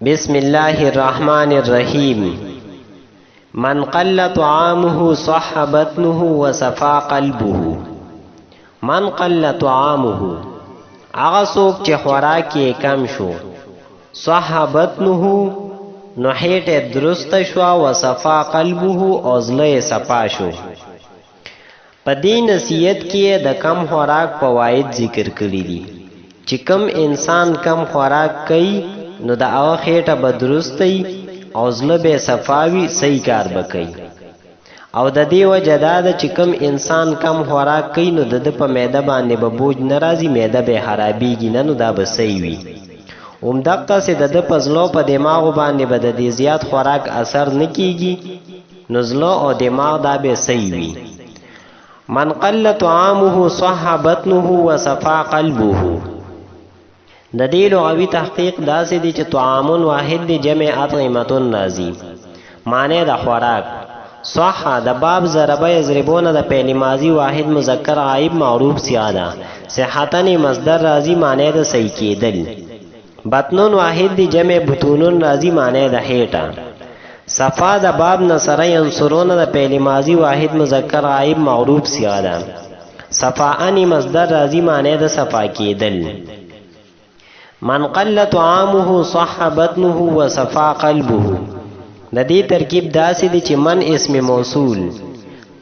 بسم الله الرحمن الرحیم. من قل طعامه صح بطنه وصفا قلبه. من قل طعامه، هغه څوک چې خوراک یې کم شو، صح بطنه نو هیټه درست شو، وصفا قلبه او زړه یې صفا شو. په دې نصیحت کې د کم خوراک فواید ذکر کړي دي چې کم انسان کم خوراک کوي نو د هغه خېټه به درستی او زړه به صفاوي، صحیح کار به کوي. او د دې وجه دا ده چې کم انسان کم خوراک کوي نو د په معده باندې به بوج نه راځي، معده به خرابېږي نه، نو دا به صحیح وي. همدقسې د په زړه په دماغو باندې به د دې زیات خوراک اثر نه کیږي، نو زړه او دماغ دا به صحیح وي. من قل طعامه صح بطنه وصفا قلبه. د دې لغوي تحقیق داسې دی چې طعام واحد دی، جمع اطعمه راځي، معنی د خوراک. صح د باب ضربه یضربون د فعل ماضی واحد مذکر غایب معروف سیاده، صحتن مصدر راځي، معنی د صحیح کېدل. بطنون واحد دی، جمع بطونون راځي، معنی د هیټه. صفا د باب نصر ینصرون د فعل ماضی واحد مذکر غایب معروف سیاده، صفاءن مصدر راځي، معنی د صفا کېدل. من قل طعامه صح بطنه وصفا قلبه. د دې ترکیب داسې دی چې من اسم موصول،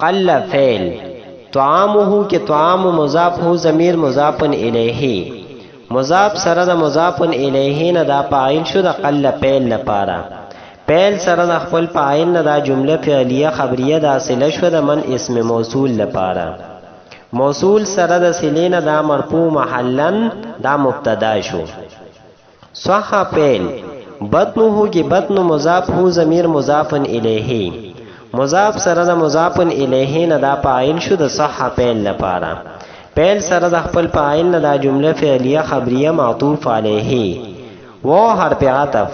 قل فعل، طعامه کې طعام مضاف هو ضمیر مضاف الیه، مضاف سره د مضاف الیه نه دا فاعل شو د قل فعل لپاره. فعل سره د خپل فاعل نه دا جمله فعلیه خبریه دا صله شو د من اسم موصول لپاره. موصول سره د صله نه دا مرفوع محلن دا مبتدا شو. صح فعل، بطنه کی بطن مضاف هو ضمیر مضاف الیه، مضاف سره د مضاف الیه نه دا فاعل شو د صح فعل لپاره. فعل سره د خپل فاعل نه دا جمله فعلیه خبریه معطوف علیه و حرف عطف.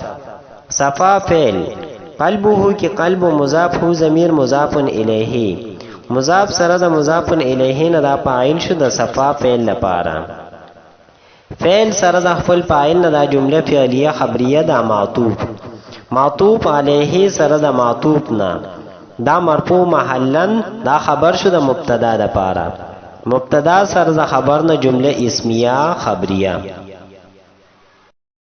صفا فعل، قلبه کی قلب مضاف هو ضمیر مضاف الیه، مضاف سره د مضاف الیه نه دا فاعل شو د صفا فعل لپاره. فعل سره د خپل فاعل نه دا جمله فعلیه خبریه دا معطوف، معطوف علیه سره د معطوف نه دا مرفوع محلن دا خبر شو د مبتدا لپاره. مبتدا سره د خبر نه جمله اسمیه خبریه.